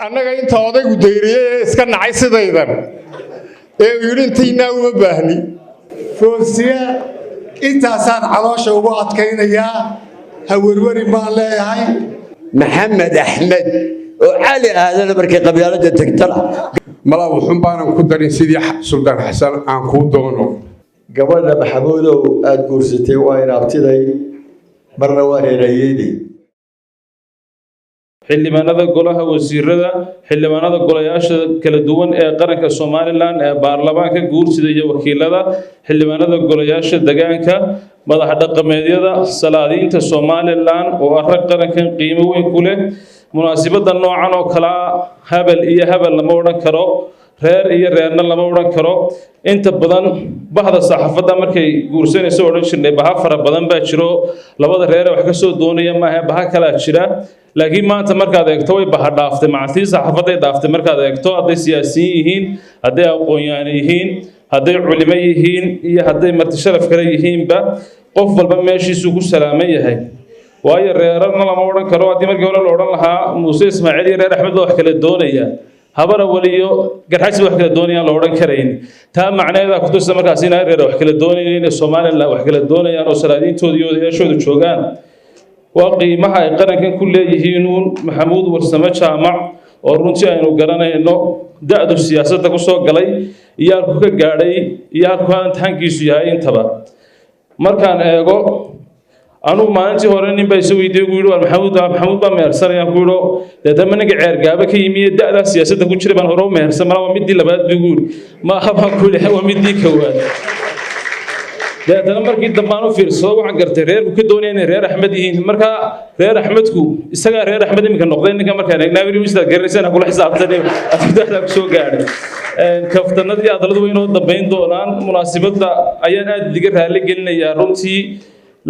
annaga inta odaygu dayriyay ee iska nacay sidaydan ee yidhi intaynaa uma baahni foosiya intaasaan caloosha ugu adkaynayaa hawerwari baan leeyahay maxamed axmed oo cali aadana markay qabyaalada tagtana mala wuxuun baanan ku darin sidii suldaan xasan aan kuu doono gabadha maxamuudow aad guursatay waa inaabtiday marna waa reerayeedii xildhibaanada golaha wasiirada xildhibaanada golayaasha kala duwan ee qaranka Soomaaliland ee baarlamaanka guursida iyo wakiilada xildhibaanada golayaasha deegaanka madax dhaqameedyada salaadiinta Soomaaliland oo arag qarankan qiimo weyn ku leh munaasabada noocan oo kala habal iyo habal lama oran karo reer iyo reerna lama oran karo inta badan bahda saxaafadda markay guursanayso oran jirnay baha fara badan baa jiro labada reer wax ka soo doonaya ma aha baha kala jira laakiin maanta markaad eegto way baha dhaaftay mactii saxaafadda dhaaftay markaad eegto haday siyaasiyiin yihiin haday aqoon-yahan yihiin haday culimo yihiin iyo haday marti sharaf kale yihiinba qof walba meeshiisu ku salaaman yahay waayo reerna lama oran karo hadii markii hore la oran lahaa Muuse Ismaaciil iyo reer Axmed wax kala doonaya habara waliyo garxasi wax kala doonayaan la oran karayn taa macnaheedu ku tusay markaas in ay reer wax kala doonayeen in Soomaaliland wax kala doonayaan oo salaadiintooda iyo odayaashooda joogaan waa qiimaha ay qarankan ku leeyihiin Maxamuud Warsame Jaamac oo runtii aynu garanayno da'du siyaasadda ku soo galay iyo ku ka gaadhay iyo ku aan tankiisu yahay intaba markaan eego anu maalintii hore nin bay soo weydiiyay uu yiri Maxamuud baa mehersanaya ku yiro dadama naga ceer gaaba ka yimid da'da siyaasadda ku jiray baan hore u mehersan ma waa midii labaad buu ma haba ku leeyahay waa midii koowaad dadana markii dambaan u fiirsado waxaan gartay reerku ka doonayeen reer Axmed yihiin marka reer Axmedku isaga reer Axmed imika noqday ninka markaan eegnaawiri wista garanaysan kula xisaabtanay afdaada ku soo gaaray kaftanadii adaladu way inoo dambeyn doonaan munaasabada ayaan aad diga raali gelinayaa runtii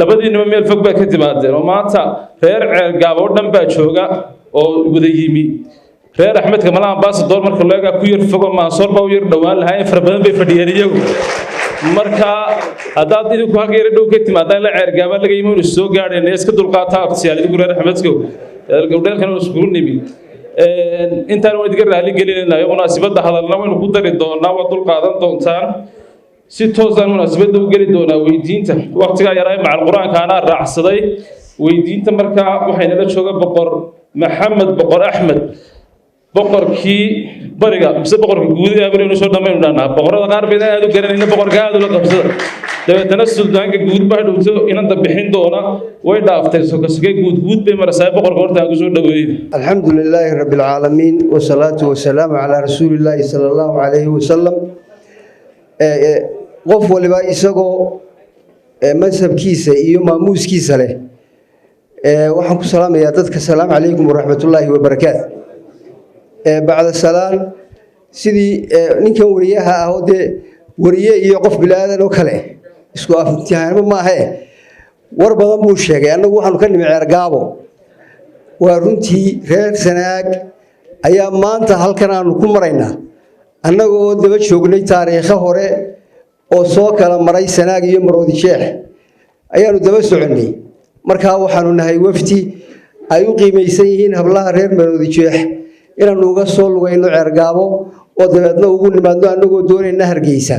labadiinaba meel fog baa ka timaadeen oo maanta reer ceer gaabo dhan baa jooga oo wada yimi reer Axmed Kamal ambassador marka looga ku yar fogo Mansoor baa u yar dhawaan lahayn far badan bay fadhiyeen iyagu marka hadaad idinku halka yar dhow ka timaadaan la ceer gaabo laga yimi soo gaadheen iska dulqaata abtiyaal idinku reer Axmedko gabdhalkan oo isku nimi intaan wada diga raali gelinayo munaasabada hadalna waynu ku dari doonaa waa dulqaadan doontaan si toosan munaasabada u gali doonaa weydiinta waqtiga yaray macal quraanka ana raacsaday weydiinta marka waxayna la jooga boqor Maxamed boqor Axmed boqorkii bariga mise boqorka guud ee abreenu soo dhameeyay dhaana boqorada qaar bay aad u garanayna boqorka aad u la qabsada dabeetana suldaanka guud baa dhowto inanta bixin doona way dhaaftay soo kasgay guud bay marasay boqorka horta ugu soo dhaweeyay alxamdulillaahi rabbil aalamiin wa salaatu wa salaamu ala rasuulillaahi sallallahu alayhi wa sallam qof waliba isagoo mansabkiisa iyo maamuuskiisa leh waxaan ku salaamayaa dadka salaamu calaykum waraxmatullaahi wabarakaatu bacda salaan sidii ninkan wariyaha ah oo dee wariye iyo qof bilaadan oo kale isku aftihaanimo maahe war badan buu sheegay annagu waxaanu ka nimi ceer gaabo waa runtii reer Sanaag ayaa maanta halkan aanu ku maraynaa annagoo daba joognay taariikh hore oo soo kala maray Sanaag iyo Maroodi Sheekh ayaanu daba soconay marka waxaanu nahay wafti ay u qiimeysan yihiin hablaha reer Maroodi Sheekh inaanu uga soo lugayno ceer gaabo oo dabeedna ugu nimaadno annagoo doonayna Hargeysa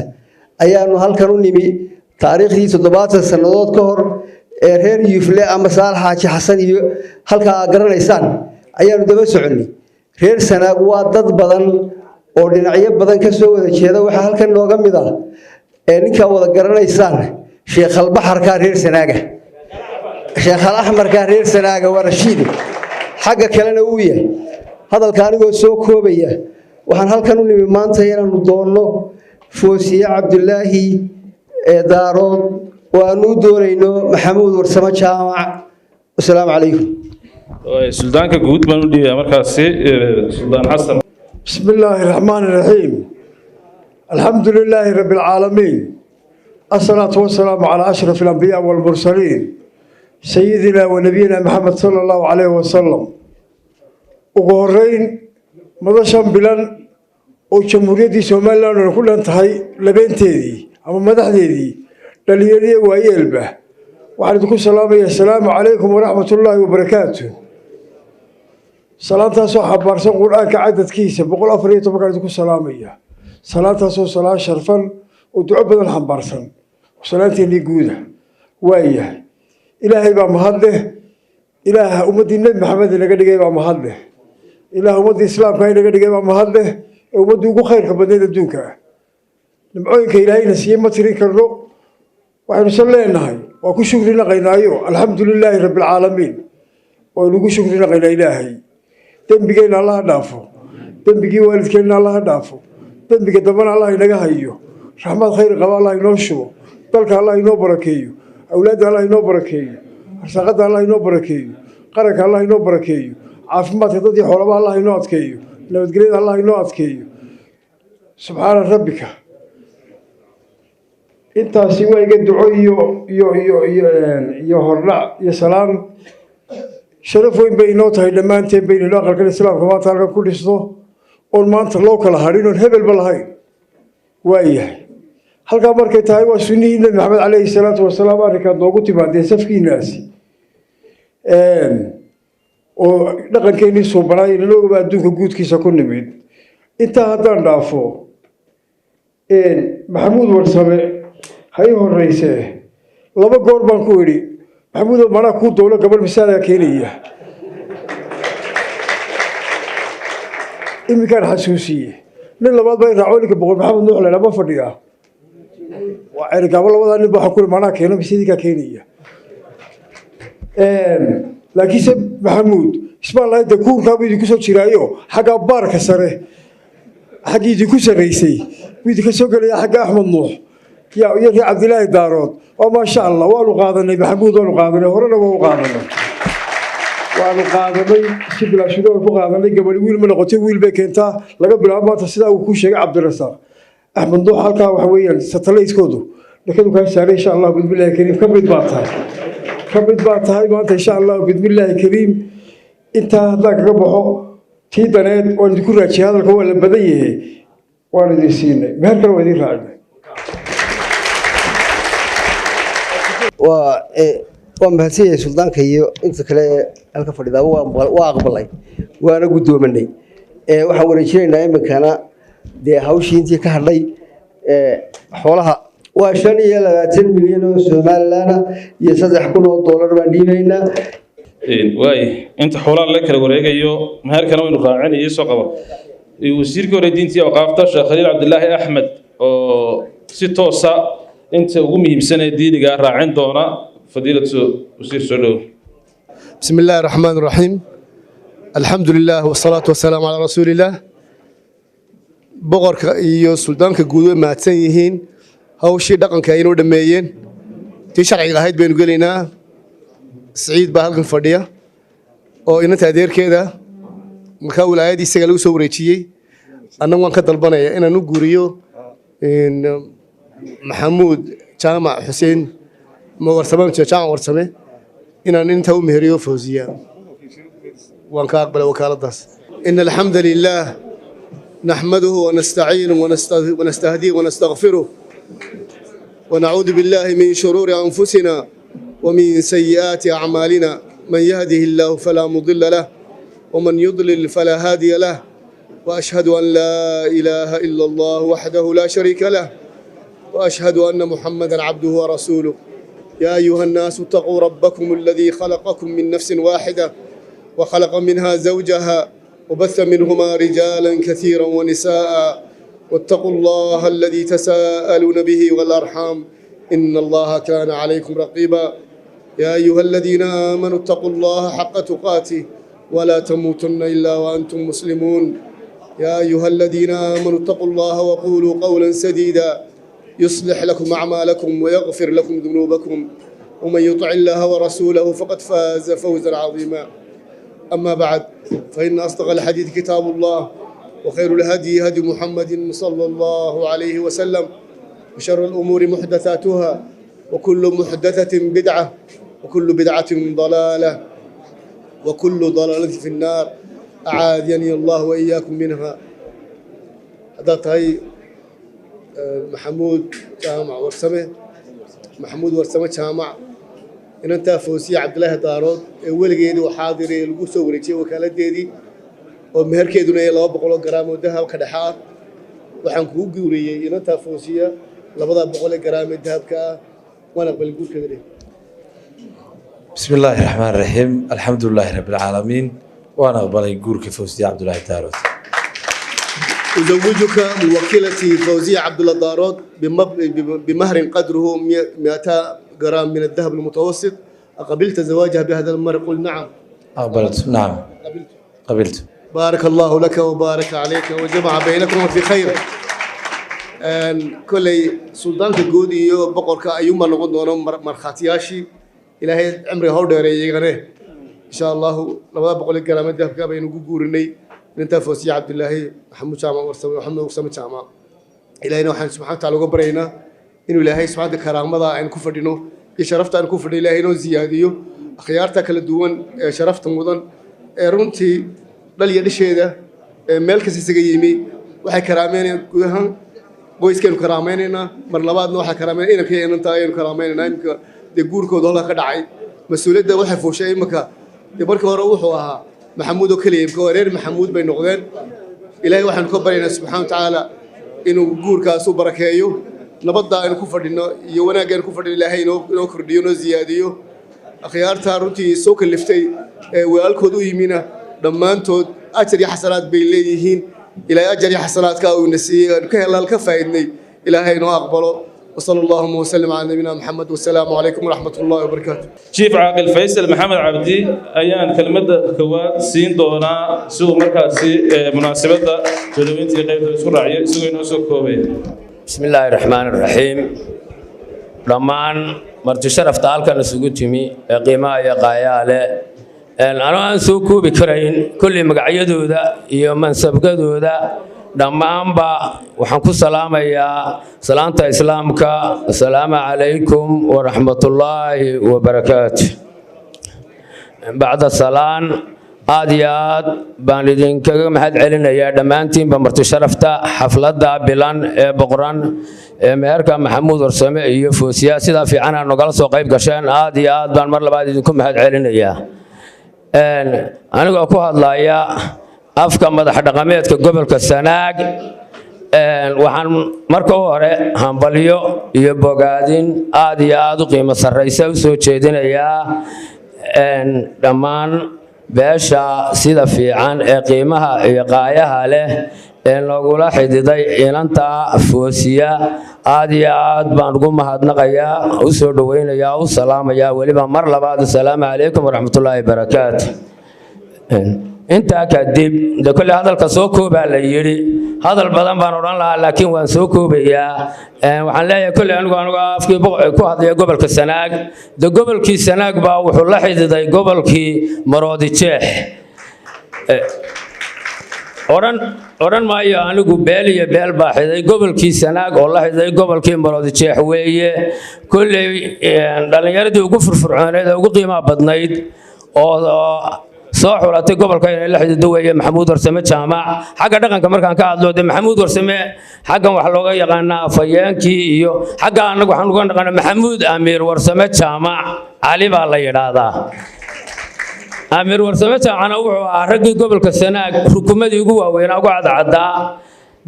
ayaanu halkan u nimi taariikhdii 70 sanadood ka hor ee reer Yufle ama Saal Xaaji Xasan iyo halka garanaysaan ayaanu daba soconay reer Sanaag waa dad badan oo dhinacyo badan ka soo wada jeeda waxa halkan nooga mid ah ninka wada garanaysaan Sheekh Al-Bahar ka reer Sanaaga Sheekh Al-Ahmar ka reer Sanaaga waa Rashiid xagga kalena uu yahay hadalka anigoo soo koobaya waxaan halkan u nimi maanta inaanu doonno Foosiye Cabdullaahi Daarood oo aanu doonayno Maxamuud Warsame Jaamac assalaamu calaykum suldaanka guud baan u dhiibay markaas suldaan xasan bismillaahi raxmaani raxiim alxamdulillaahi rabbil caalamiin الصلاة والسلام على أشرف الأنبياء والمرسلين سيدنا ونبينا محمد صلى الله عليه وسلم وقرين مدشان بلان وجمهورية سوماليلاند كل انتهي لبنتيدي أما مدحديدي لليلي ويلبه وعليكم السلام عليكم ورحمة الله وبركاته salaantaasoo xambaarsan qur-aanka cadadkiisa 114 ku salaamaya salaantaasoo salaan sharfan oo duco badan xambaarsan salaanteennii guuda waayahay ilaahay baa mahad leh ilaaha ummaddii nebi maxamed inaga dhigay baa mahad leh ilaah ummaddii islaamka inaga dhigay baa mahad leh ee ummaddii ugu khayrka badneed adduunka ah nimcooyinka ilaahayna siiyey ma tirin karno waxaynu san leenahay waa ku shukri naqaynaayo alxamdu lilaahi rabbilcaalamiin waynu ugu shukri naqaynaa ilaahay dembigeenna allaha dhaafo dembigii waalidkeenna allaha dhaafo dembiga dambana allah inaga hayo raxmad khayr qaba allah inoo shubo dalka allah inoo barakeeyo awlaadda allah inoo barakeeyo arsaaqadda allah inoo barakeeyo qaranka allah inoo barakeeyo caafimaadka dadii xoolaba allah inoo adkeeyo nabadgelyada allah inoo adkeeyo subxaana rabbika intaasi waa iga duco iyo hordhac iyo salaan sharaf weyn bay inoo tahay dhammaanteen baynaynu aqalkan islaamka maanta halkan ku dhisto oon maanta loo kala hadhin oon hebelba lahayn waayahay halkaa markay tahay waa sunnihii nebi maxamed calayhi salaatu wasalaam arrinkaad noogu timaadeen safkiinaasi oo dhaqankeennii suubanaay naloogaba adduunka guudkiisa ku nimid intaa haddaan dhaafo maxamuud warsame ha ii horreysee 2 goor baan ku idhi maxamuudo manaa kuu dowlo gabadh misaadaa keenaya iminkaan xasuusiye nin labaad baa raaco ninka boqor maxamed nuux leedha ma fadhiyaa waa cergaabo labadaa nin baa ku manaa keeno misidinkaa keenaya laakiinse maxamuud ismaan lahayd dee kuurkaabuu idinku soo jiraayo xaggaa baarka sare xaggii idinku sarraysay buu idinka soo gelaya xagga axmed nuux iyo reer cabdilaahi daarood oo maasha allah waanu qaadanay maxamuud waanu qaadanay horena waanu qaadanay si bilaashudo ku qaadanay gabadhi wiil ma noqotay wiil bay keentaa laga bilaabo maanta sidaa uu ku sheegay cabdirasaaq axmed nuux halkaa waxa weeyaan satellaytkoodu dhakadu kaa saaray insha allah bidmillaahi kariim ka mid baa tahay maanta insha allah bidmillaahi kariim intaa haddaan kaga baxo tii daneed waan idinku raajiyay hadalka waa la badan yahay waan idin siinay meherkana waa idin raacinay waa mahadsan yahay suldaanka iyo inta kale halka fadhidaaba waa aqbalay waana guddoomanay waxaan wareejinaynaa iminkana dee hawshii intii ka hadhay xoolaha waa 25 milyan oo Somaliland iyo 3,000 oo dollar baan dhiibaynaa waay inta xoolaha la kala wareegayo meherkana waynu raacinay soo qaba wasiirka hore diinta iyo awqaafta Sheekh Khaliil Cabdullaahi Axmed oo si toosa inta ugu muhiimsan ee diiniga raacin doona fadiilatu wasiir soo dhow بسم الله الرحمن الرحيم الحمد لله والصلاة والسلام على رسول الله boqorka iyo suldaanka guud way mahadsan yihiin hawshii dhaqanka ay inoo dhameeyeen tii sharciga ahayd baynu gelaynaa Saciid baa halkan fadhiya oo inanta adeerkeeda markaa wilaayadii isaga lagu soo wareejiyey annagu waan ka dalbanaya inaan u guuriyo maxamuud jaamac xuseen jaamac warsame inaan inta u meheriyo fawziya وان كاقبل وكالة إن الحمد لله نحمده ونستعينه ونستهديه ونستغفره ونعوذ بالله من شرور أنفسنا ومن سيئات أعمالنا من يهده الله فلا مضل له ومن يضلل فلا هادي له وأشهد أن لا إله إلا الله وحده لا شريك له وأشهد أن محمدا عبده ورسوله يا أيها الناس اتقوا ربكم الذي خلقكم من نفس واحدة وخلق منها زوجها وبث منهما رجالا كثيرا ونساء واتقوا الله الذي تساءلون به والأرحام إن الله كان عليكم رقيبا يا أيها الذين آمنوا اتقوا الله حق تقاته ولا تموتن إلا وأنتم مسلمون يا أيها الذين آمنوا اتقوا الله وقولوا قولا سديدا يصلح لكم أعمالكم ويغفر لكم ذنوبكم ومن يطع الله ورسوله فقد فاز فوزا عظيما أما بعد فإن أصدق الحديث كتاب الله وخير الهدي هدي محمد صلى الله عليه وسلم وشر الأمور محدثاتها وكل محدثة بدعة وكل بدعة ضلالة وكل ضلالة في النار أعاذني الله وإياكم منها هذا هي محمود جامع ورسمه محمود ورسمه جامع إن أنت فوزي عبد الله دارود ولقيت وحاضر الجوس ورجع وكالة ديدي ومهركيدنا يلا بقول جرام ذهب كدحار وحنكو جوري ينتا فوسية لبضع بقول جرام ذهب كا وأنا بقول كذا. بسم الله الرحمن الرحيم الحمد لله رب العالمين وأنا أقبل جورك فوزي عبد الله دارود. أزوجك موكلتي فوزية عبد الله دارود بمهر قدره 200 جرام من الذهب المتوسط. أقبلت زواجها بهذا المهر؟ قل نعم. أقبلت نعم. قبلت. بارك الله لك وبارك عليك وجمع بينكم في خير. كل سلطان الجودي بقولك أيوم نقول دونهم مرخاتياشي إلى هي عمري هودر يجيغنه إن شاء الله لو بقول لك كلام الذهب كابين وجورني أنت فوزي عبد الله محمود شامع ورسول محمد وسام شامع إلى هنا وحنا سبحانه وتعالى قبرينا إنه إلهي سبحانه كرام مضى أن كفردينه شرفت أن كفر إلهي نو زياديو خيارتك للدون شرفت مضن رنتي بل يدشي ده ملك سيسجيمي وحي كرامين كلهم قويس كانوا كراميننا مرلبات نوحة كرامين إنك هي أنت أين كراميننا إنك دجور كودولا كدعي مسؤولية ده وحي فوشي مكا دبرك وروحوها محمود وكليم كورير محمود بين نقدين إلهي وحن كبرنا سبحانه وتعالى إنه جور كاسو بركايو نبض إنه كفر إنه يونا جن كفر إلهي إنه كرديو زياديو أخيار تاروتي سوق اللفتي والكودو يمينا دمانتو أجري حسنات بيليهين إلى أجري حسنات كاو نسيه كهلا الكفايدني إلهي إنه أقبله وصلى الله وسلم على نبينا محمد والسلام عليكم ورحمة الله وبركاته. شيف عاقل فيصل محمد عبدي أيان كلمة كواد سين دونا سوق مركزي مناسبة جلوينتي غير سرعية سوق نسوق كوبي. بسم الله الرحمن الرحيم. رمان مرت شرف تعال كان سوق تيمي قيمة يقايا له. أنا سوق بكرين كل مقعد ذا يوم سبقة ذا. دمان با وحنكو سلام يا سلامة إسلامك السلام عليكم ورحمة الله وبركاته. بعد السلام آديات باندين كم حد علينا يا دمانتين بمرت شرفتا حفلة بلان بقران مهركا محمود ورسمي يفوسيا سيدا في عنا نقل سوقيب قشان آديات بان مر لبعد كم حد علينا يا أنا أقول الله يا afka madax dhaqameedka gobolka Sanaag waxaan marka hore hambalyo iyo bogaadin aad iyo aad u qiimo sareysa u soo jeedinayaa dhammaan beesha sida fiican ee qiimaha iyo qaayaha leh ee lagula xididay inanta foosiya aad iyo aad baan ugu mahadnaqayaa u soo dhaweynayaa u salaamayaa waliba mar labaad assalaamu calaykum waraxmatullaahi wabarakaatuh. inta kadib de kulli hadalka soo koobaa la yiri hadal badan baan oran lahaa laakiin waan soo koobayaa waxaan leeyahay kulli anigu afkii ku hadlaya gobolka Sanaag de gobolkii Sanaag baa wuxuu la xididay gobolkii Maroodi Jeex oran maayo anigu beel iyo beel baa xiday gobolkii Sanaag oo la xiday gobolkii Maroodi Jeex weeye kulli dhalinyaradii ugu furfurcooneed ugu qiimaha badnayd oo soo xulatay gobolka inay la xidido weeye maxamuud warsame jaamac xagga dhaqanka markaan ka hadlo de maxamuud warsame xaggan wax looga yaqaanaa afayeenkii iyo xagga anagu waxaan uga naqaanaa maxamuud amiir warsame jaamac cali baa la yidhaahdaa amiir warsame jaamacna wuxuu ahaa raggii gobolka Sanaag xukuumadii ugu waaweynaa ugu cadcaddaa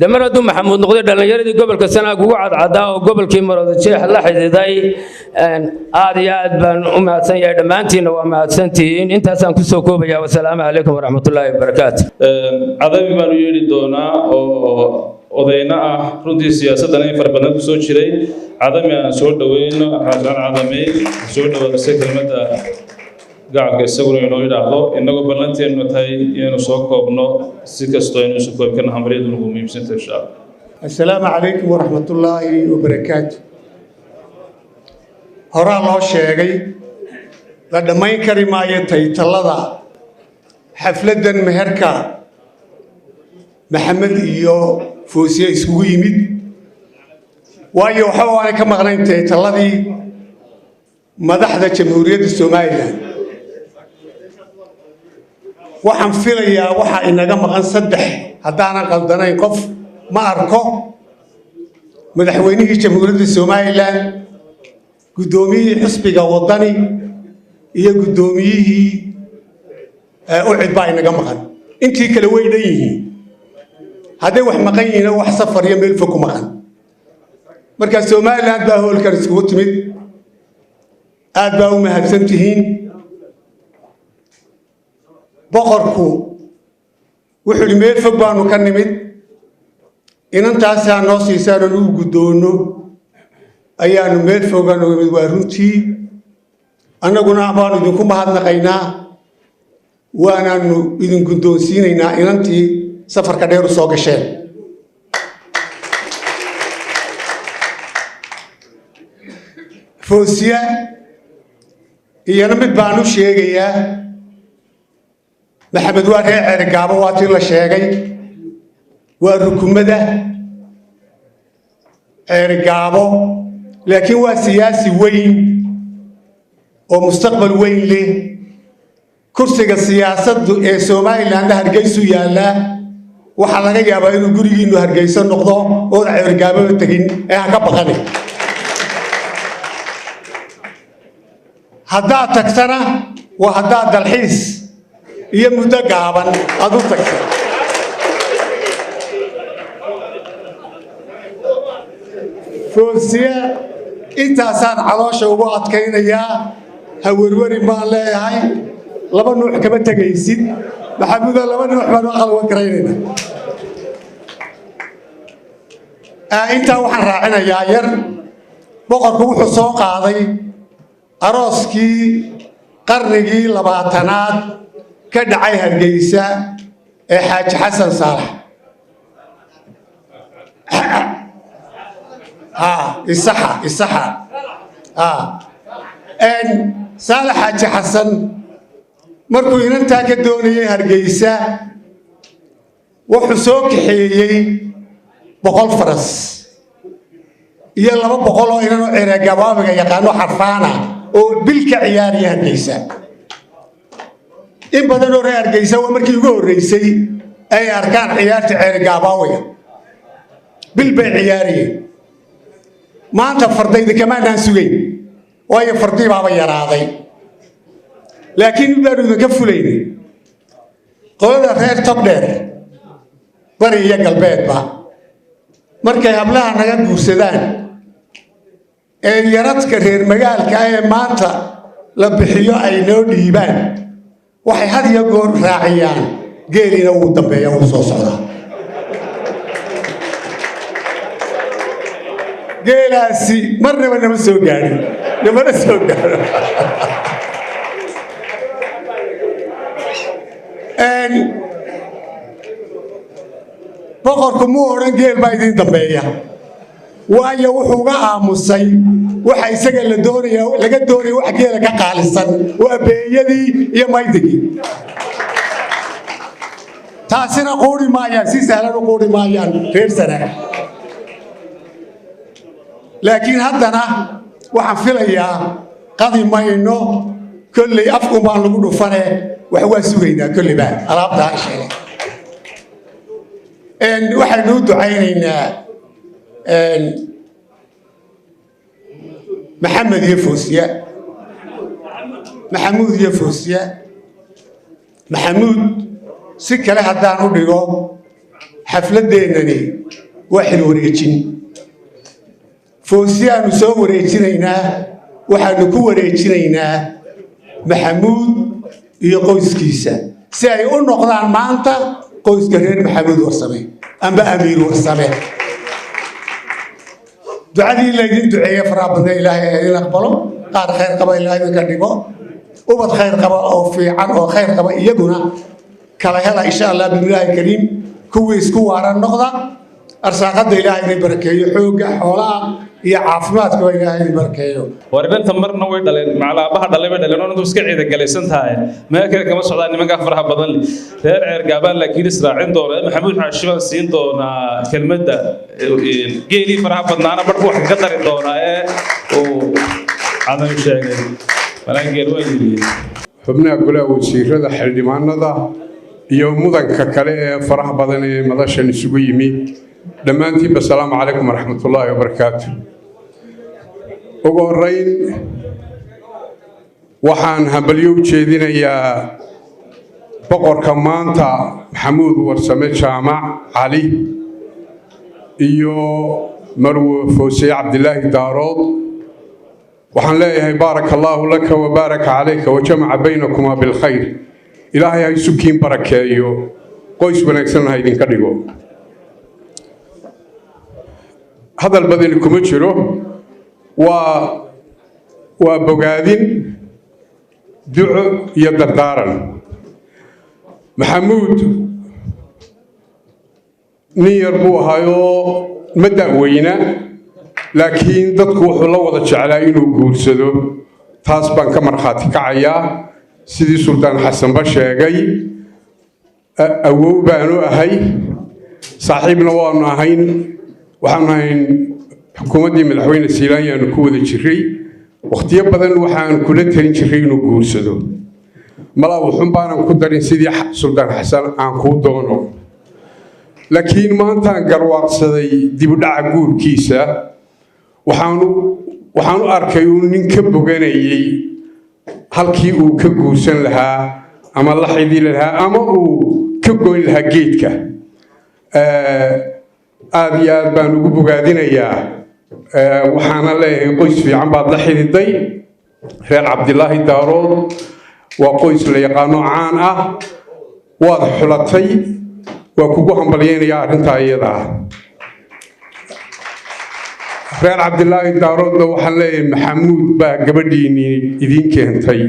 دمر دو محمود نقدر دلنا يردي قبل كسنة قوعد عداء وقبل كي مرض الشيخ لحد ذي عاديات بن أمهات سنة دمانتين وأمهات سنتين أنت سان كسوكو بيا والسلام عليكم ورحمة الله وبركاته. عذاب ما يريد دونا وضينا رندي سياسة دنيا فربنا كسوت شري عذاب ما سود دوين عشان عذابي سود وسك المدة قاعد كسبنا إنه يدعو إنه قبلنا إنه تاي إنه سوق بنو سكستوين سوق كنا همريد نقوم يمسك تشاء. السلام عليكم ورحمة الله وبركاته. هرا الله شيء لما ما يكرم آياتي تلاذا حفلة مهركا محمد إيو فوسيا يسوي يمد وأيو حوالي كما غنيت تلاذي مدحدة جمهورية الصومالية waxaan filayaa waxa inaga maqan saddex hadaan qaldanayn qof ma arko madaxweynihii jamhuuriyadda Soomaaliland gudoomiyihii xisbiga wadani iyo gudoomiyihii u cid baa inaga maqan intii kale way dhan yihiin hadday wax maqan yihiin wax safar iyo meel fog ku maqan marka Soomaaliland baa howlkan iskugu timid aad baa u mahadsan tihiin boqorku wuxuu meel fog baanu ka nimid inantaas aan noo siisaan oo u gudoono ayaanu meel fogaan oo mid waa runtii annaguna baanu idinku mahadnaqaynaa waanaanu idin gudoonsiinaynaa inantii safarka dheer u soo gasheen Foosiya iyana mid baan u sheegayaa Maxamed waa reer Cergaabo waa tii la sheegay waa rukumada Cergaabo laakiin waa siyaasi weyn oo mustaqbal weyn leh kursiga siyaasaddu ee Soomaaliland Hargeysa yaala waxa laga yaabaa inuu gurigiinu Hargeysa noqdo oo Cergaabo tagin ee ha ka baqani haddaad tagtana waa haddaad dalxiis iyo muddo gaaban aad u tagtay Foosiya intaasaan caloosha ugu adkaynayaa ha werweri baan leeyahay laba nuuc kama tegaysid maxamuud laba nuuc baan aqal wakraynayna inta waxaan raacinayaa yar boqorku wuxuu soo qaaday arooskii qarnigii 20aad ka dhacay Hargeysa ee Xaaji Xasan Saalax isaxa Saalax Xaaji Xasan markuu inantaa ka doonayay Hargeysa wuxuu soo kaxeeyay 100 faras iyo 200 oo inanoo Cergaabo yaqaano xarfaana oo bilka ciyaariya Hargeysa in badan oo reer Hargeysa waa markii ugu horeysay ay arkaan ciyaarta Cergaabo bil bay ciyaariyeen maanta fardayda kama aan sugayn waayo fardii baaba yaraaday laakiin baanu ka fuleynay qolada reer Togdheer bari iyo galbeedba markay hablaha naga guursadaan ee yaradka reer magaalka ee maanta la bixiyo ay noo dhiibaan waxay had iyo goor raaciyaan geelina uu dambeeyo uu soo socdaa geelaasi marnaba nama soo gaarin nama soo gaaro boqorku muu odhan geel baa idin dambeeya waayo wuxuu uga aamusay waxa isaga la doonaya laga doonay wax geela ka qaalisan waa beeyadii iyo maydigii taasina qoori maayaan si sahlan u qoori maayaan reer Sanaag laakiin haddana waxaan filayaa qadi mayno kulli afku baan lagu dhufane wax waa sugaynaa kulli baa alaabta sheegay waxaanu ducaynaynaa محمد يفوسيا محمود يفوسيا محمود سكة لها دانو ديغو حفلة ديناني واحد وريجين فوسيا نسو وريجينينا واحد نكو وريجينينا محمود يقوز كيسا سيأي نقضان مانتا قوز كرين محمود ورسامي أنبا أمير ورسامي دعادي اللي يدين دعية فرابنا إلهي ينقبله قال خير قبا إلهي ينقبله وبد خير قبا أو في عن أو خير قبا يدنا كلا هلا إن شاء الله بالله الكريم كويس كوارا النقطة أرساقد إلهي يبركيه حوق حولا يعافمات كوا إلهي يبركيه واربن تمرنا ويدلين مع الأبها دلنا دلنا ندوس كعيد الجلسات هاي ما كذا كم صعدان من كفرها بدل لي غير عرقابان لكن إسرع عنده محمود حاشم السين دونا كلمة ده جيلي فرها بدنا أنا برضو حقدر دونا وهذا مش شيء ولا نقول وين xubnaha golaha wasiirada xildhibaanada iyo mudanka kale ee faraha badan ee madashan isugu yimi dhammaantiinba salaamu calaykum waraxmatullaahi wabarakaatu ugu horeyn waxaan hambalyo u jeedinayaa boqorka maanta maxamuud warsame jaamac cali iyo marwe foose cabdilaahi daarood waxaan leeyahay baaraka allaahu laka wa baaraka calayka wa jamaca baynakumaa bilkhayr ilaahay ha isukiin barakeeyo qoys wanaagsanna ha idinka dhigo hadal badani kuma jiro waa bogaadin duco iyo dardaaran maxamuud nin yar buu ahaayoo ma da'weyna laakiin dadku wuxuu la wada jeclaa inuu guursado taas baan ka markhaati kacayaa sidii suldaan xasanba sheegay awow baanu ahay saaxiibna waanu ahayn waxaanu ahayn xukuumaddii madaxweyne siilaan yaanu ku wada jiray wakhtiyo badan waxaan kula talin jiray inuu guursado malaa wuxun baanan ku darin sidii suldaan xasan aan kuu doono laakiin maantaan garwaaqsaday dibudhaca guurkiisa waxaanu arkay uu nin ka boganayay halkii uu ka guursan lahaa ama la xidhi lahaa ama uu ka goyn lahaa geedka aad iyo aad baan ugu bogaadinayaa waxaana leeyahay qoys fiican baad la xidhiday reer cabdilaahi daarood waa qoys la yaqaano caan ah waad xulatay waa kugu hambalyaynayaa arrintaa iyada ah reer cabdilaahi daaroodna waxaan leeyahay maxamuud baa gabadhiinnii idiin keentay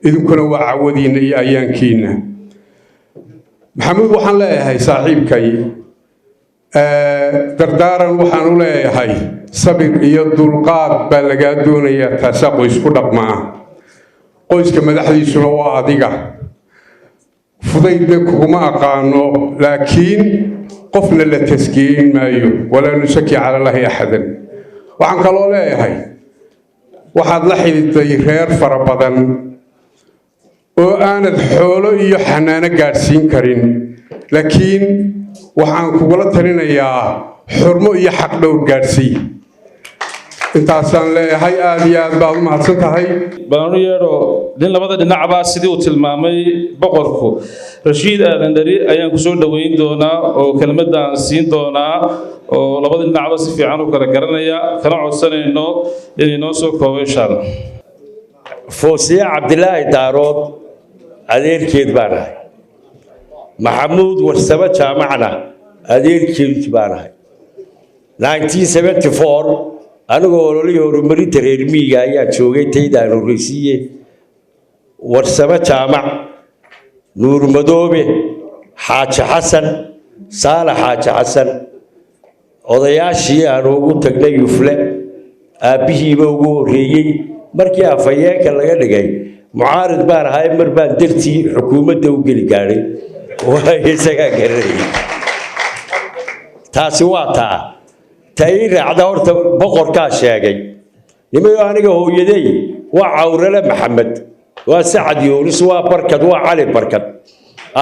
idinkuna waa cawadiinna iyo ayaankiinna maxamuud waxaan leeyahay saaxiibkay dardaaran waxaan u leeyahay sabir iyo dulqaad baa lagaa doonayaa taasaa qoys ku dhaqmaa qoyska madaxdiisuna waa adiga fudaydna kuguma aqaano laakiin qofna la taskiyeyn maayo walaa nusaki cala allaahi axadan waxaan kaloo leeyahay waxaad la xidhiday reer fara badan oo aanad xoolo iyo xanaano gaadhsiin karin laakiin waxaan kugula talinayaa xurmo iyo xaq dhowr gaadhsii intaasaan leeyahay aad iyo aad baad u mahadsan tahay banaanu yeedho nin labada dhinacbaa sidii uu tilmaamay boqorku rashiid aadan dhari ayaan ku soo dhoweyn doonaa oo kelmadaan siin doonaa oo labada dhinacba si fiican u kala garanaya kana codsanayno inay noo soo koobo insha allah foosiye cabdilaahi daarood adeerkeed baan ahay maxamuud warsame jaamacna adeerkeed baan ahay 1974 anigoo ololihii horumarinta reer miyiga ayaa joogay taydaan horreysiiye warsame jaamac nuur madoobe xaaji xasan saalax xaaji xasan odayaashii aan ugu tagnay yufle aabbihiiba ugu horreeyey markii afhayeenka laga dhigay mucaarid baan ahay mar baan dartii xukuumadda u geli gaadhay waa isagaa garanayay taasi waa taa tay raacda horta boqorkaa sheegay nimayo aniga hooyaday waa cawrale maxamed waa sacad yuunus waa barkad waa cali barkad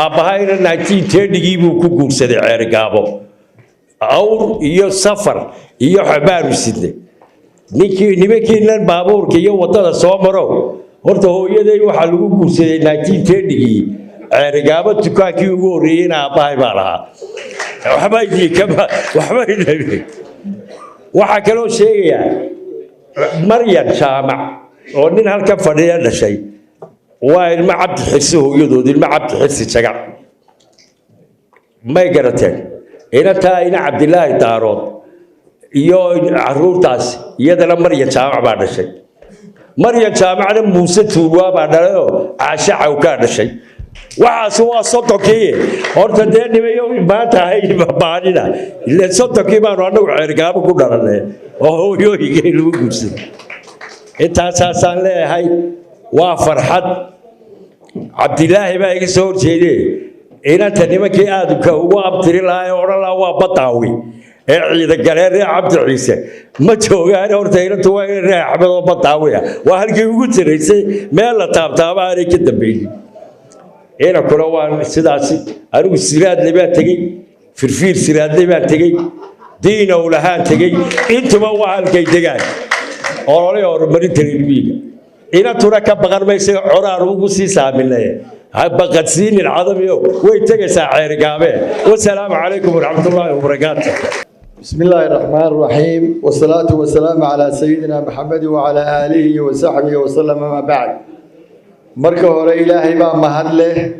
aabbahayna 1930gii buu ku guursaday ceerigaabo awr iyo safar iyo xabaanu sidne nimankiinan baabuurka iyo waddada soo maro horta hooyaday waxaa lagu guursaday 1930gii ceerigaabo dukaankii ugu horreeyeyna aabbahay baa lahaa waxaa kaloo sheegayaa maryan jaamac oo nin halkan fadhiya dhashay waa ilmo cabdi xirsi hooyadood ilmo cabdi xirsi jagac may garateen inataa ina cabdilaahi daarood iyo caruurtaas iyadana maryan jaamac baa dhashay maryan jaamacna muuse tuurwaa baa dhalayoo caashe cawkaa dhashay waxaas waa soddonkii horta dee nimayo maanta ahay baanina ileen soddonkii baanu annagu ceergaabo ku dhalanay oo hooyooyinkay lagu guursaday intaasaasaan leeyahay waa farxad cabdilaahi baa iga soo horjeedee inanta nimankii aadka ugu abtiri lahaa ee odhan lahaa waa badaawi ee ciidagaleen reer cabdi ciise ma joogaan horta inantu waa in reer axmed oo badaawi ah waa halkii ugu tiraysay meel la taabtaaba aanay ka dambaynin inankuna waan sidaasi anigu siraadle baan tegey firfiir siraadle baan tegey diinow lahaan tegey intuba waa halkay degaan olole horumarinta reer miyiga inantuna ka baqan maysa coraan ugu sii saaminay baqadsiin العظمي ويتجس عرقابه والسلام عليكم ورحمة الله وبركاته. بسم الله الرحمن الرحيم والصلاة والسلام على سيدنا محمد وعلى آله وصحبه وسلم ما بعد. مركه إلهي ما مهله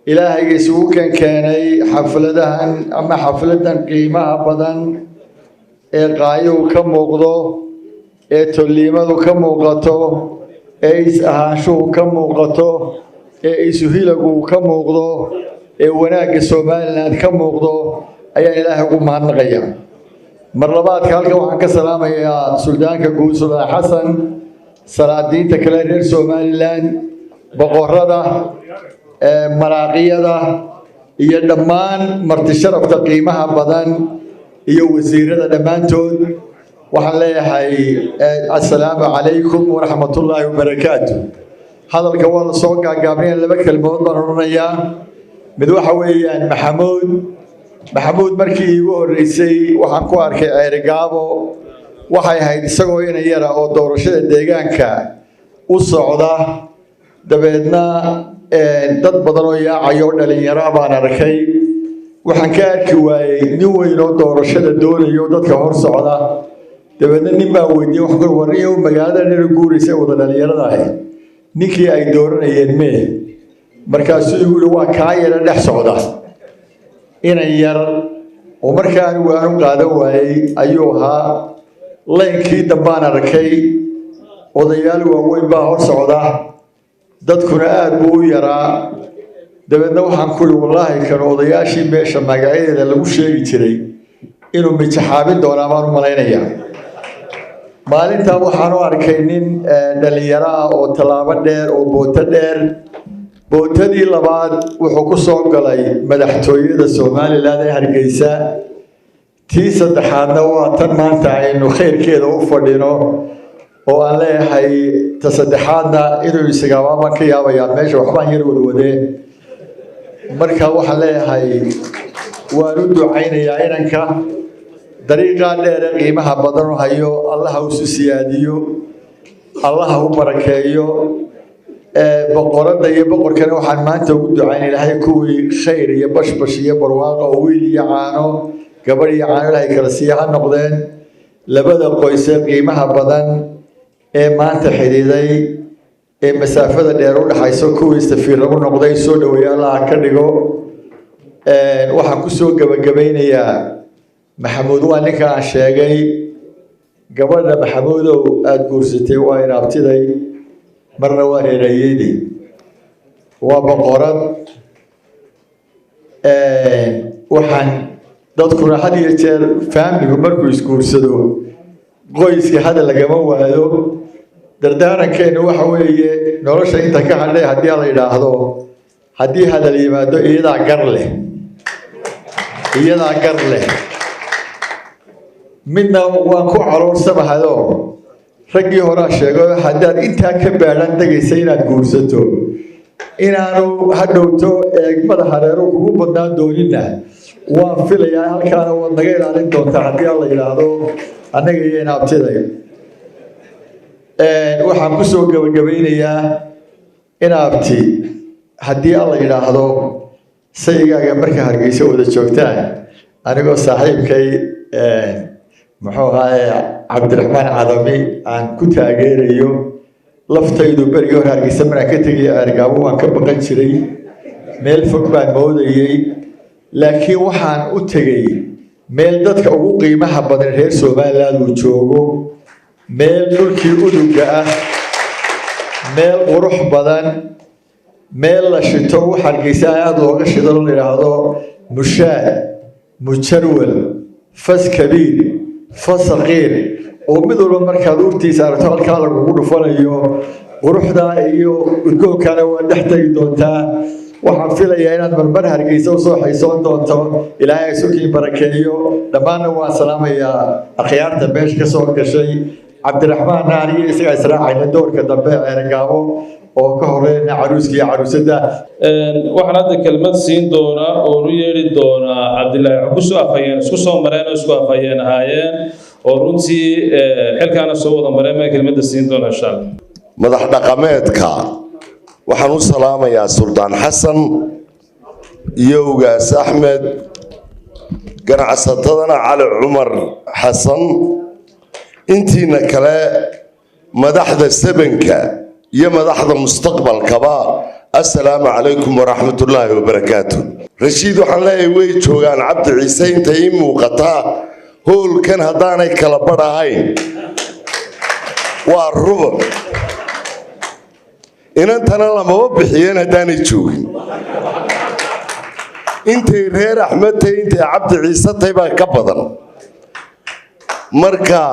إلهي يسوع كاني حفلتها أما حفلتها قيمة بدن قايو كم وقضو تليمة كم وقطو إيس أهانشو كم وقطو إيس هيلقو كم وقضو وناك السومالنا كم وقضو أي إله قوم هالنغير مرلبات كالك وحنك سلام يا سلطان كقول سلطان حسن سلادين تكلير سوماليلان بقرده مراقيده iyo dhammaan marti sharafta qiimaha badan iyo wasiirada dhamaantood waxaan leeyahay assalaamu calaykum waraxmatullaahi wabarakaatuh hadalka waa la soo gaagaabnay laba kelmood baan oranayaa mid waxa weeyaan maxamuud markii igu horeysay waxaan ku arkay ceerigaabo waxay ahayd isagoo ina yara oo doorashada deegaanka u socda dabeedna dad badan oo yaacayo dhalinyaro baan arkay waxaan ka arki waayay nin weyn oo doorashada doonayo dadka hor socda dabeedna nin baa weydiiyey wax ku warriyo magaalada dheer guuraysa wada dhalinyarada ah ninkii ay dooranayeen mee markaasuu igu yiri waa kaa yara dhex socda inay yar oo markaan waanu qaadan waayay ayuu ahaa leenkii dambaan arkay odayaal waaweyn baa hor socda dadkuna aad buu u yaraa dabeedna waxaan ku yiri wallaahi kan odayaashii meesha magacadeeda lagu sheegi jiray inuu mijaxaabin doonaa baan u malaynayaa maalintaa waxaan u arkay nin dhalinyaro ah oo tallaabo dheer oo booto dheer bootadii labaad wuxuu ku soo galay madaxtooyada Soomaaliland ee Hargeysa tii saddexaadna waa tan maanta aynu khayrkeeda u fadhino oo aan leeyahay ta saddexaadna inuu isagaaban ka yaabayaa meesha waxbaan yar wadwadee marka waxaan leeyahay waan u ducaynayaa inanka dariiqa dheer ee qiimaha badan hayo Allah ha u siyaadiyo Allah ha u barakeeyo boqorada iyo boqorkana waxaan maanta ugu ducaynay ilaahay kuwii khayr iyo bashbash iyo barwaaqo oo wiil iyo caano gabar iyo caano ilaahay kala siiya noqdeen labada qoys ee qiimaha badan ee maanta xidhiiday ee masaafada dheer u dhaxayso kuwii safiir lagu noqday soo dhaweeya Allah ka dhigo waxaan ku soo gabagabeynayaa maxamuud waa ninka aan sheegay gabadha maxamuudow aad guursatay waa inaabtiday marna waa reereeyadii waa boqorad waxaan dadkuna had iyo jeer faamiligu markuu isguursado qoyska hadal lagama waayo dardaarankeenu waxa weeye nolosha inta ka hadhay haddii la yidhaahdo haddii hadal yimaado iyadaa gar leh midna waan ku caloorsamahayo raggii horaa sheego haddaad intaa ka baadhan degaysa inaad guursato inaanu hadhowto eegmada hareero kugu badnaan doonina waan filayaa halkaana waad naga ilaalin doontaa haddii la yidhaahdo annaga iyo inaabtiday waxaan ku soo gabagabeynayaa inaabti haddii la yidhaahdo saygaaga marka Hargeysa wada joogtaan anigoo saaxiibkay muxuu ahaa Cabdiraxmaan Cadami aan ku taageerayo laftaydu berigii hore Hargeysa markaan ka tegay Argaabo waan ka baqan jiray meel fog baan moodayay laakiin waxaan u tegay meel dadka ugu qiimaha badan reer Soomaaliland uu joogo meel dhulkii uduga ah meel qurux badan meel la shito wax Hargeysa aad looga shido la yiraahdo mushaad mujarwal fas kabiir فصغير ومثل مركز أورتي صارت هالكال وقولوا فليو وروحنا إيو وتكون كانوا نحتاج دونتا وحنفيل يانا من برهر كيسو صوح يسون دونتا إلى يسوكي بركيو لما نوا سلام يا أخيار تبيش كسور كشي عبد الرحمن ناري إسرع إسرع عين الدور كدبع رجعوا وكهرين عروسكي عروسدا waxaan hadda kelmad siin doonaa oo u yeeri doonaa Cabdullaahi Xukuso afayeen isku soo mareen isku afayeen ahaayeen oo runtii xilkaana soo wada mareen kelmadda siin doonaa insha Allah madax dhaqameedka waxaan u salaamayaa suldaan xasan iyo ugaas axmed ganacsatadana cali cumar xasan intiina kale madaxda sabanka iyo madaxda mustaqbalkaba assalaamu calaykum waraxmatullaahi wabarakaatu rashiid waxaan leeyahay way joogaan cabdi ciise intay ii muuqataa hoolkan haddaanay kala badh ahayn waa rubuc inantana lamaba bixiyeen haddaanay joogin intay reer axmed tahay intay cabdi ciise tahay baa ka badan marka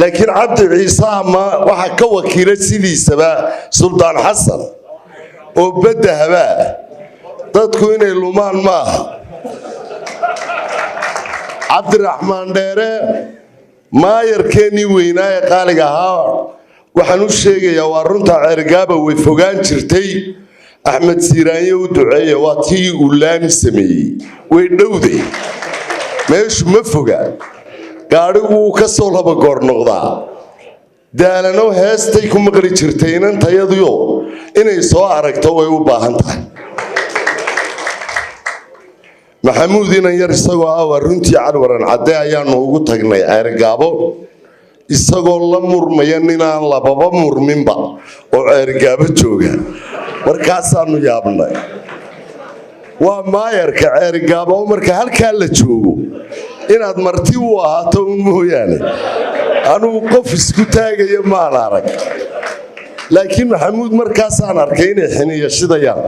laakiin cabdi ciise ama waxaa ka wakiila sidiisaba suldaan xasan oo baddahabaa dadku inay lumaan ma aha cabdiraxmaan dheere maayarkeennii weynaa ee qaaliga ahaa waxaan u sheegayaa waa runtaa ceergaaba way fogaan jirtay axmed siiraanye u duceeya waa tii uu laami sameeyey way dhowday meeshu ma foga gaadhigu wuu ka soo laba goor noqdaa daalano heestay ku maqli jirtay inantayaduyo inay soo aragto way u baahan tahay maxamuud inan yar isagoo ah waa runtii cadwaran cadde ayaanu ugu tagnay ceergaabo isagoo la murmaya ninaan lababa murminba oo ceergaabo jooga markaasaanu yaabnay waa maayarka ceergaabo marka halkaa la joogo inaad marti u ahaato un mooyaane anugu qof isku taagaya maan arag laakiin maxamuud markaasaan arkay inay xiniya shidayaan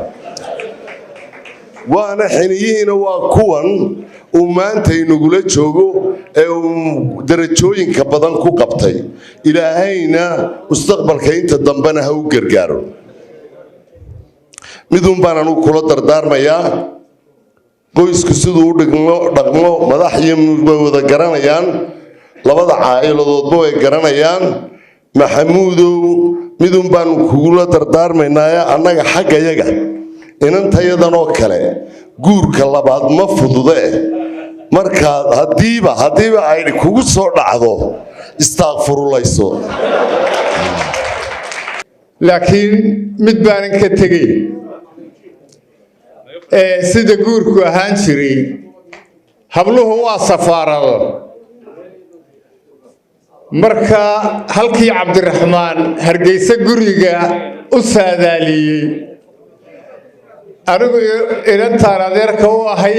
waana xiniyihiina waa kuwan uu maanta inagula joogo ee uu darajooyinka badan ku qabtay ilaahayna mustaqbalka inta dambena ha u gargaaro midun baan anugu kula dardaarmayaa qoysku siduu u dhaqmo madax iyo way wada garanayaan labada caa'iladoodba way garanayaan maxamuudow midun baanu kugula dardaarmaynaaye annaga xaggayaga inantayadanoo kale guurka labaad ma fudude markaad haddiiba ay kugu soo dhacdo istaaqfurulayso laakiin mid baanan ka tegey sida guurku ahaan jiray habluhu waa safaarado marka halkii cabdiraxmaan hargeysa guriga u saadaaliyey anigu inantaan adeerka u ahay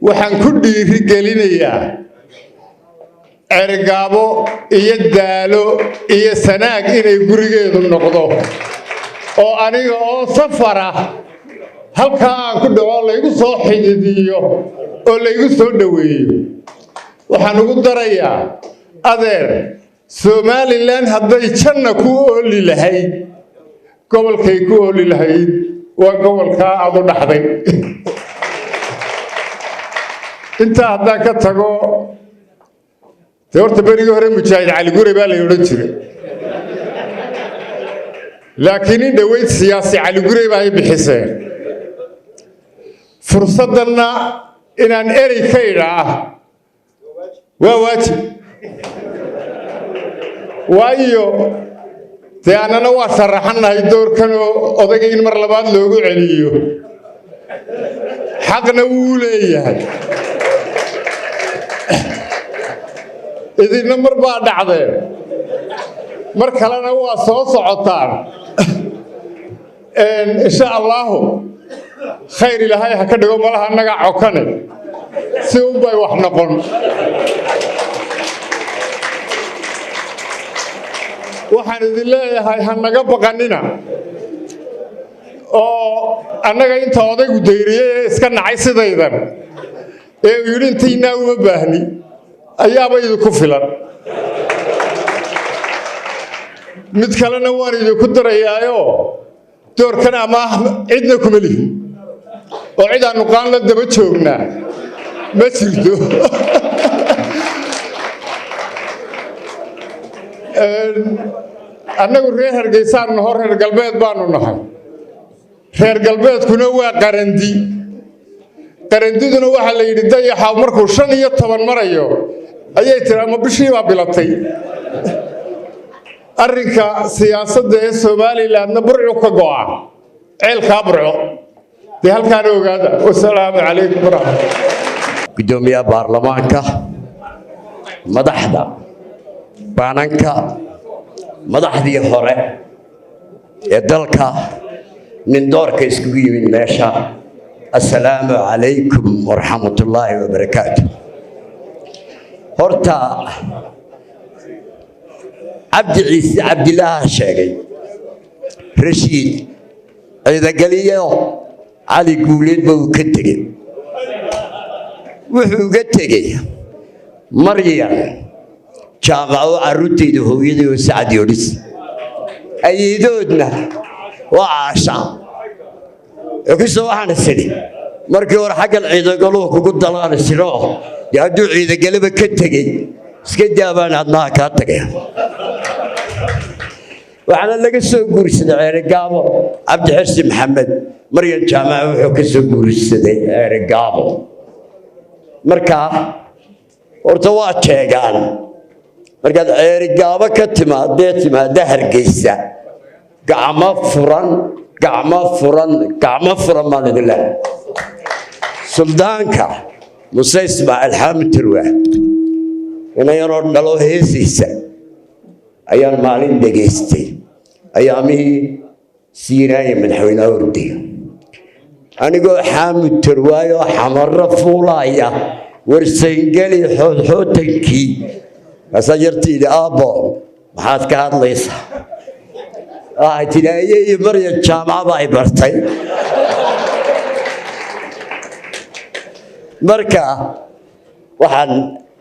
waxaan ku dhiiri gelinayaa cergaabo iyo daalo iyo sanaag inay gurigeedu noqdo oo aniga oo safara halkaa aan ku dhaco laygu soo xididiyo oo laygu soo dhoweeyo waxaan ugu darayaa adeer somalilan hadday janna ku ooli lahayd gobolkay ku ooli lahayd waa gobolkaa aad u dhaxday intaa haddaan ka tago dee horta berigii hore mujaahid cali gure baa la odhan jiray laakiin in dhoweyd siyaasi cali gure baa ay bixiseen fursaddanna inaan erey ka idhaah waa waajib waayo dee annana waa sharaxannahay doorkanoo odagay in mar labaad loogu celiyo xaqna wuu leeyahay idinna mar baa dhacdeen mar kalena waa soo socotaan insha allaahu khayr ilaahay ha ka dhigo malaha annaga cokane si unbay wax noqon waxaan idin leeyahay ha naga baqanina oo annaga inta odaygu dayriyey ee iska nacay sidaydan ee uu yidhi intaynaa uma baahni ayaaba idinku filan mid kalena waan idinku darayaayo doorkan ama cidna kuma lihin oo cid aanu qaan la daba joognaa ma jirto annagu reer hargeysaan naho reer galbeed baanu nahay reer galbeedkuna waa qarandi qarandiduna waxaa la yidhi dayaxa markuu 15 marayo ayay tiri ama bishii baa bilatay arrinka siyaasadda ee somalilandna burcu ka go'a ceelkaa burco dee halkaana ogaada wasalaamu calaykum waraxmatullah gudoomiyaha baarlamaanka madaxda baananka madaxdii hore ee dalka min doorka iskugu yimid meesha assalaamu calaykum waraxmatullaahi wabarakaatu horta cabdi ciise cabdilaaha sheegay rashiid ciidagaliyo cali guuleedba uu ka tegey wuxuu uga tegey maryam jaamaco carruurteyda hooyadii oo sacad yodhis ayeedoodna waa caasha kusoo waxaan isidhi markii hore xaggan ciidagaluhu kugu dalaan jiro dee hadduu ciidagaleba ka tegey iska daabaan adnaha kaa tagay waxaana laga soo guursaday ceerigaabo cabdixirsi maxamed maryan jaamaca wuxuu ka soo guursaday ceerigaabo markaa horta waa jeegaan markaad ceerigaabo ka timaadda hargeysa gacmo furan baan idin leh suldaanka muse ismaaciil xaamid turwaa inayaroo dhalo heesiisa ayaan maalin dhegaystay ayaamihii siiraaya madaxweynaha ordaya anigoo xaamid turwaayoo xamarro fuulaaya warsangeli xoodxootankii kaasaa yartiidhi aabbo maxaad ka hadlaysaa waxay tidhi ayey marya jaamacaba ay bartay marka waxaan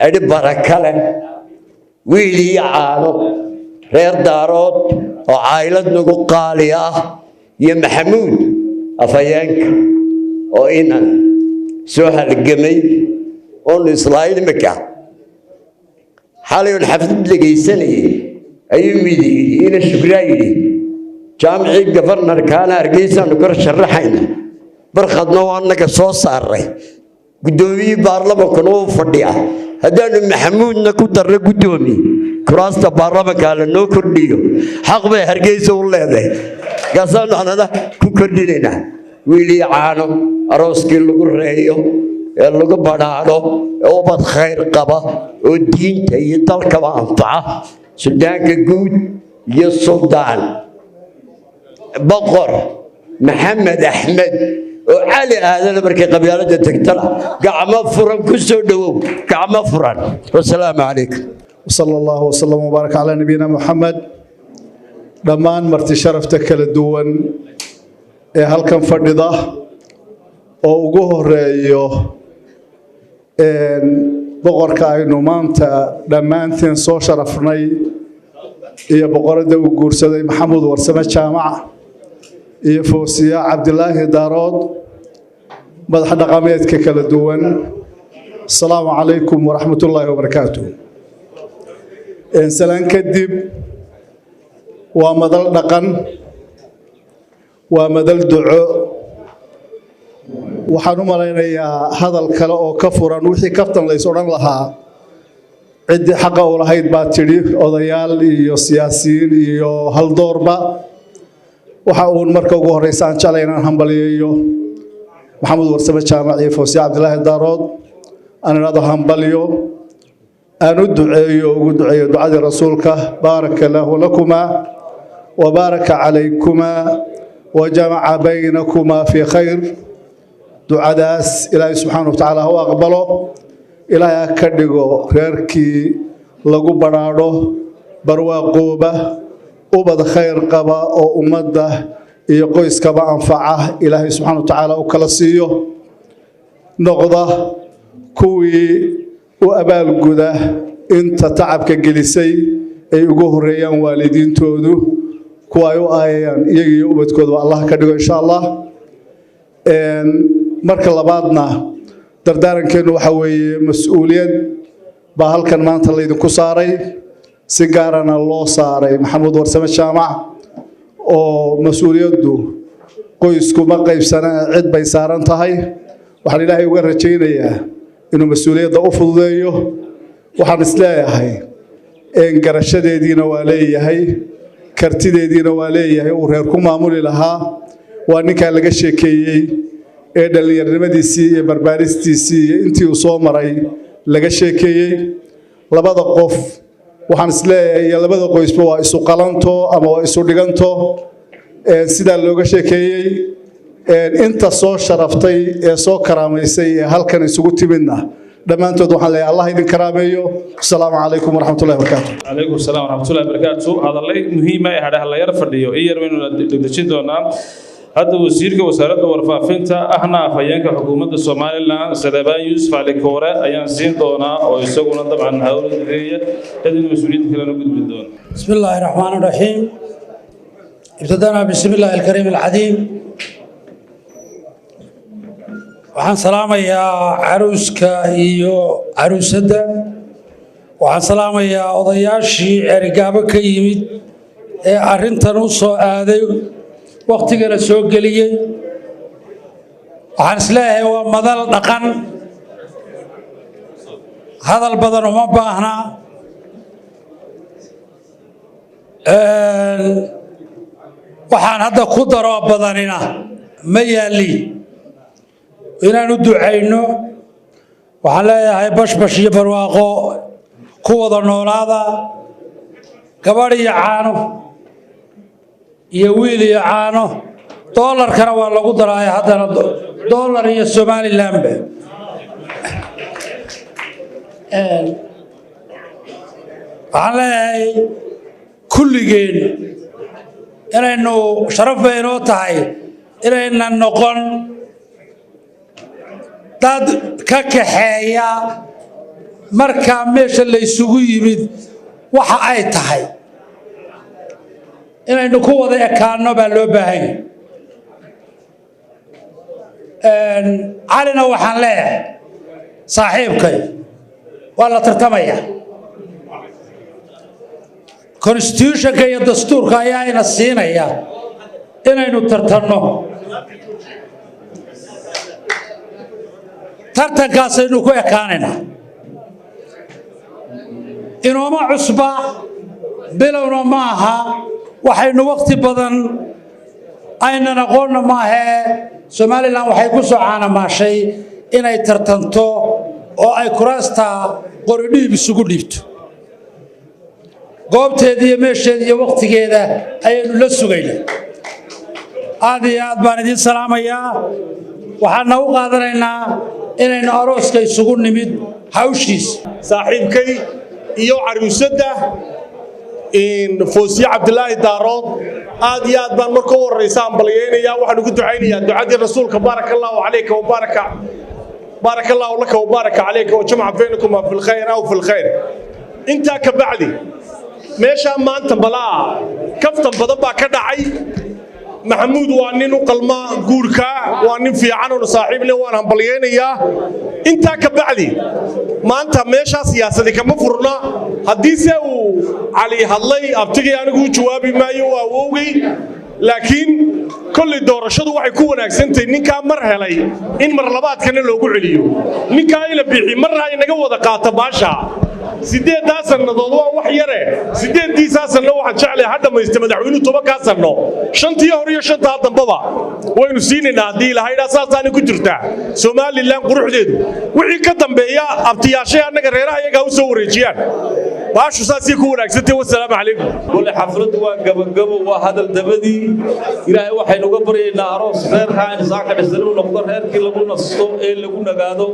idhi baraka leh wiil iyo caano reer daarood oo caylad nagu qaali ah iyo maxamuud afhayeenka oo inan soo halgamay oonu islaahiil imika xalay oon xaflad dhegaysanayay ayuu mid yidhi ina shukraa yidhi jaamicii gafarnarkaana hargeysaanu kor sharaxayna barkhadna waa annaga soo saaray guddoomiyihii baarlamankuna wuu fadhiya haddaanu maxamuudna ku darno guddoomiye kuraasta baarlamankaa la noo kordhiyo xaq bay hargeysa u leedahay kaasaanu anana ku kordhinaynaa wiilii caano arooskii lagu reeyo ee lagu badhaadho ee ubad khayr qaba oo diinta iyo dalkaba anfaca suldaanka guud iyo suldaan boqor maxamed axmed oo cali aadana markay qabyaaladda tagtana gacmo furan ku soo dhowow gacmo furan wasalaamu calaykum وصلى الله وسلم وبارك على نبينا محمد dhammaan marti sharafta kala duwan ee halkan fadhida oo ugu horeeyo boqorka aynu maanta dhammaanteen soo sharafnay iyo boqoradda uu guursaday maxamuud warsame jaamac iyo foosiya cabdilaahi daarood madax dhaqameedka kala duwan asalaamu calaykum waraxmatullaahi wabarakaatuh salaan kadib waa madal dhaqan waa madal duco waxaan u malaynayaa hadal kale oo ka furan wixii kaftan lays odhan lahaa ciddii xaqa u lahayd baa tidhi odayaal iyo siyaasiyiin iyo haldoorba waxa uun marka ugu horreysa aan jeclay inaan hambaliyeeyo maxamuud warsame jaamac iyo foosiya cabdilaahi daarood aan idhahdo hambalyo aan u duceeyo ugu duceeyo ducadii rasuulka baaraka lahu lakuma وبارك عليكما وجمع بينكما في خير دعاء إلهي سبحانه وتعالى هو أقبله إلهي أكدقه خيركي لغو برارو بروا قوبة وبد خير قبا وأمده يقويس كبا أنفعه إلهي سبحانه وتعالى وكالسيه نقضة كوي وأبال قده انت تعبك جلسي أي يقوه ريان والدين تودو kuwa ay u aayayaan iyaga iyo ubadkooda Allah ka dhigo insha Allah marka labaadna dardaarankeenu waxa weeye mas'uuliyad baa halkan maanta la idinku saaray si gaarana loo saaray maxamuud warsame jaamac oo mas'uuliyaddu qoysku ma qaybsana cid bay saaran tahay waxaan ilaahay uga rajaynayaa inuu mas'uuliyadda u fududeeyo waxaan isleeyahay garashadeediina waa leeyahay kartideediina waa leeyahay uu reer ku maamuli lahaa waa ninkaa laga sheekeeyey ee dhallinyarnimadiisii iyo barbaaristiisii iyo intii uu soo maray laga sheekeeyey labada qof waxaan isleeyahay iyo labada qoysba waa isu qalanto ama waa isu dhiganto sidaa looga sheekeeyey inta soo sharaftay ee soo karaamaysay ee halkan isugu timidna dhammaantood waxaan leeyahay allah idin karaameeyo asalaamu calaykum waraxmatullahi wabarakaatu calaykum salaam waraxmatullahi wabarakaatu hadallay muhiima ee hadhaha la yar fadhiyo in yar waynu degdejin doonaa hadda wasiirka wasaaradda warfaafinta ahna afhayeenka xukuumadda somalilan salebaan yuusuf cali koore ayaan siin doonaa oo isaguna dabcan hawladeeya cidina mas-uuliyiinta kalena gudbi doona بسم الله الرحمن الرحيم ابتدأنا بسم الله الكريم العظيم waxaan salaamayaa caruuska iyo caruusadda waxaan salaamayaa odayaashii erigaabo ka yimid ee arrintan u soo aaday waqtigana soo geliyey waxaan isleeyahay waa madal dhaqan hadal badan uma baahna waxaan hadda ku daroo badanina ma yaalli inaan u ducayno waxaan leeyahay bashbash iyo barwaaqo ku wada noolaada gabadh iyo caano iyo wiil iyo caano doolarkana waa lagu daraaya haddana doolar iyo somalilanba waxaan leeyahay kulligeen inaynu sharaf bay inoo tahay inaynan noqon dad ka kaxeeya markaa meesha la isugu yimid waxa ay tahay inaynu ku wada ekaano baa loo baahan calina waxaan leeyahay saaxiibkay waa la tartamaya constitutionka iyo dastuurka ayaa ina siinaya inaynu tartanno tartankaasaynu ku ekaanaynaa inooma cusba bilowna ma aha waxaynu waqti badan aynan aqoonna maahee somalilan waxay ku soo caanamaashay inay tartanto oo ay kuraasta qoridhiib isugu dhiibto goobteeda iyo meesheeda iyo waqtigeeda ayaynu la sugaynaa aad iyo aad baan idiin salaamayaa waxaana u qaadanaynaa inaynu arooska isugu nimid hawshiis saaxiibkay iyo caruusadda foosiye cabdilaahi daarood aad iyo aad baan marka u horraysa ambaliyeynayaa waxaan ugu ducaynayaa ducadii rasuulka baaraka allaahu calayka wabaaraka baaraka allaahu laka wabaaraka calayka wajamaca baynakuma fi lkhayr aw fi lkhayr intaa ka bacdi meeshaa maanta balaa kaftan badan baa ka dhacay maxamuud waa nin u qalma guurka waa nin fiican oo saaxiib leh waan hambaliyeynayaa intaa ka bacdi maanta meesha siyaasadi kama furna haddii se uu cali hadlay abtigii anigu u jawaabi maayo waa awowgay laakiin kolley doorashadu waxay ku wanaagsantahay ninkaa mar helay in mar labaadkana loogu celiyo ninkaa ila bixi marna inaga wada qaata baasha sideedaa sannadood waa wax yare sideediisaa sanno waxaan jeclay ha dhammaysta madaxweynuhu 10 sanno shantii hore iyo shantaa dambaba waynu siinaynaa haddii ilahaydhaa saasaana ku jirtaa somalilan quruxdeedu wixii ka dambeeya abtiyaashay annaga reeraha iyagaa u soo wareejiyaan baashu saasii ku wanaagsantay wasalaamu calaykum wale xafladdu waa gabagabo waa hadal dabadii ilaahay waxaynu uga baryaynaa aroos reerkaa in saaka dhisani u noqdo reerkii lagu nasto ee lagu nagaado